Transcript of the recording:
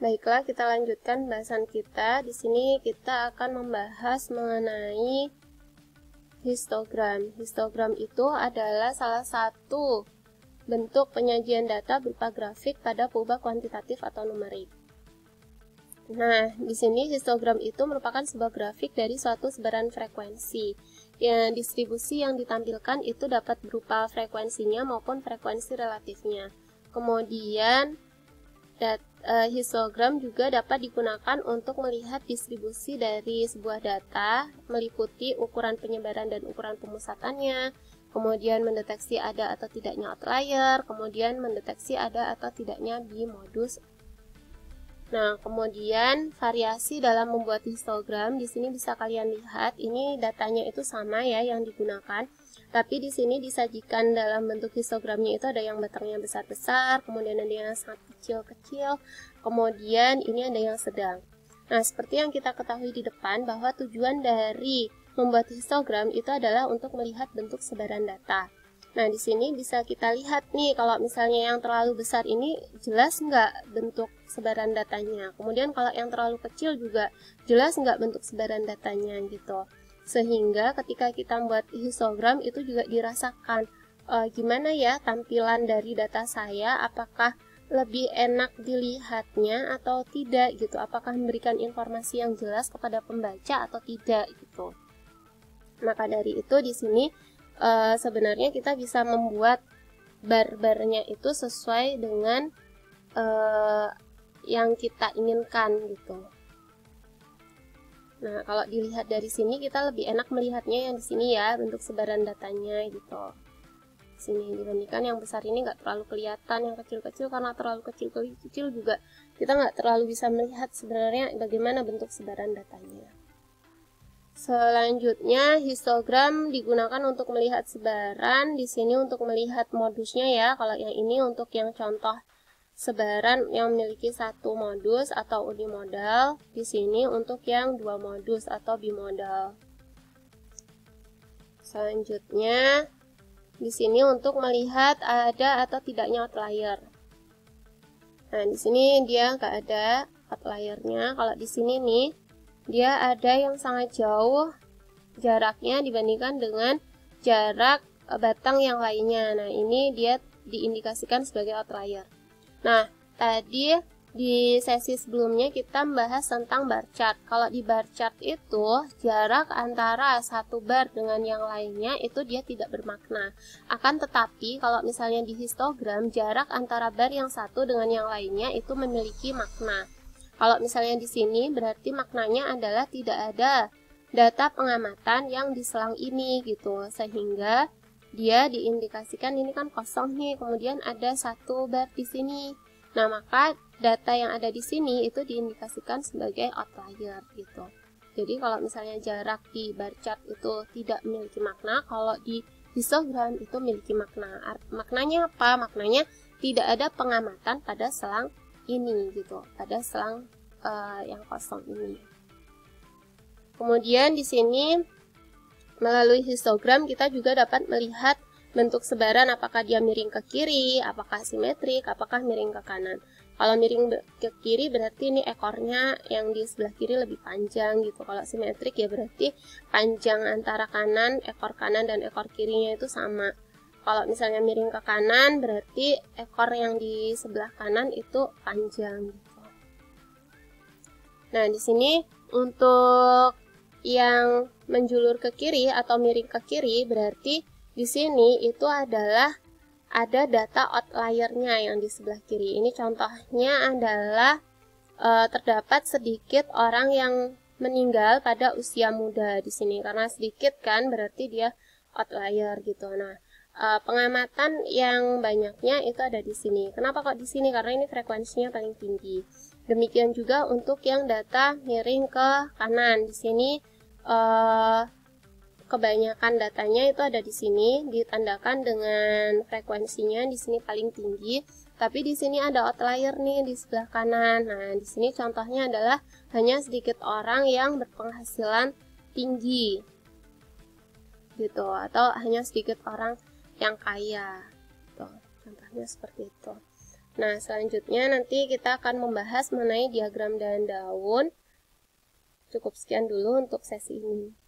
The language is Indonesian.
Baiklah, kita lanjutkan bahasan kita. Di sini kita akan membahas mengenai histogram. Histogram itu adalah salah satu bentuk penyajian data berupa grafik pada perubahan kuantitatif atau numerik. Nah, di sini histogram itu merupakan sebuah grafik dari suatu sebaran frekuensi. Yang distribusi yang ditampilkan itu dapat berupa frekuensinya maupun frekuensi relatifnya. Kemudian histogram juga dapat digunakan untuk melihat distribusi dari sebuah data, meliputi ukuran penyebaran dan ukuran pemusatannya, kemudian mendeteksi ada atau tidaknya outlier, kemudian mendeteksi ada atau tidaknya bimodus. Nah, kemudian variasi dalam membuat histogram di sini bisa kalian lihat, ini datanya itu sama ya yang digunakan, tapi di sini disajikan dalam bentuk histogramnya itu ada yang batangnya besar-besar, kemudian ada yang sangat kecil-kecil, kemudian ini ada yang sedang. Nah, seperti yang kita ketahui di depan bahwa tujuan dari membuat histogram itu adalah untuk melihat bentuk sebaran data. Nah, di sini bisa kita lihat nih, kalau misalnya yang terlalu besar ini jelas nggak bentuk sebaran datanya. Kemudian kalau yang terlalu kecil juga jelas nggak bentuk sebaran datanya gitu. Sehingga ketika kita membuat histogram itu juga dirasakan gimana ya tampilan dari data saya, apakah lebih enak dilihatnya atau tidak gitu. Apakah memberikan informasi yang jelas kepada pembaca atau tidak gitu. Maka dari itu di sini sebenarnya kita bisa membuat bar-barnya itu sesuai dengan yang kita inginkan gitu. Nah, kalau dilihat dari sini kita lebih enak melihatnya yang di sini ya, bentuk sebaran datanya gitu. Sini dibandingkan yang besar ini nggak terlalu kelihatan, yang kecil-kecil karena terlalu kecil juga kita nggak terlalu bisa melihat sebenarnya bagaimana bentuk sebaran datanya. Selanjutnya, histogram digunakan untuk melihat sebaran. Di sini untuk melihat modusnya ya. Kalau yang ini untuk yang contoh sebaran yang memiliki satu modus atau unimodal. Di sini untuk yang dua modus atau bimodal. Selanjutnya, di sini untuk melihat ada atau tidaknya outlier. Nah, di sini dia nggak ada outliernya. Kalau di sini nih, dia ada yang sangat jauh jaraknya dibandingkan dengan jarak batang yang lainnya. Nah, ini dia diindikasikan sebagai outlier. Nah, tadi di sesi sebelumnya kita membahas tentang bar chart. Kalau di bar chart itu jarak antara satu bar dengan yang lainnya itu dia tidak bermakna. Akan tetapi kalau misalnya di histogram jarak antara bar yang satu dengan yang lainnya itu memiliki makna. Kalau misalnya di sini berarti maknanya adalah tidak ada data pengamatan yang diselang ini gitu, sehingga dia diindikasikan ini kan kosong nih, kemudian ada satu bar di sini. Nah, maka data yang ada di sini itu diindikasikan sebagai outlier gitu. Jadi kalau misalnya jarak di bar chart itu tidak memiliki makna, kalau di histogram itu memiliki makna. Maknanya apa? Maknanya tidak ada pengamatan pada selang ini gitu, pada selang yang kosong ini. Kemudian di sini melalui histogram kita juga dapat melihat bentuk sebaran, apakah dia miring ke kiri, apakah simetrik, apakah miring ke kanan. Kalau miring ke kiri berarti ini ekornya yang di sebelah kiri lebih panjang gitu. Kalau simetrik ya berarti panjang antara ekor kanan dan ekor kirinya itu sama. Kalau misalnya miring ke kanan berarti ekor yang di sebelah kanan itu panjang gitu. Nah, di sini untuk yang menjulur ke kiri atau miring ke kiri berarti di sini itu adalah ada data outliernya yang di sebelah kiri. Ini contohnya adalah terdapat sedikit orang yang meninggal pada usia muda di sini. Karena sedikit kan berarti dia outlier gitu. Nah, pengamatan yang banyaknya itu ada di sini. Kenapa kok di sini? Karena ini frekuensinya paling tinggi. Demikian juga untuk yang data miring ke kanan. Di sini kebanyakan datanya itu ada di sini, ditandakan dengan frekuensinya di sini paling tinggi. Tapi di sini ada outlier nih di sebelah kanan. Nah, di sini contohnya adalah hanya sedikit orang yang berpenghasilan tinggi, gitu, atau hanya sedikit orang yang kaya. Tuh, contohnya seperti itu. Nah, selanjutnya nanti kita akan membahas mengenai diagram daun. Cukup sekian dulu untuk sesi ini.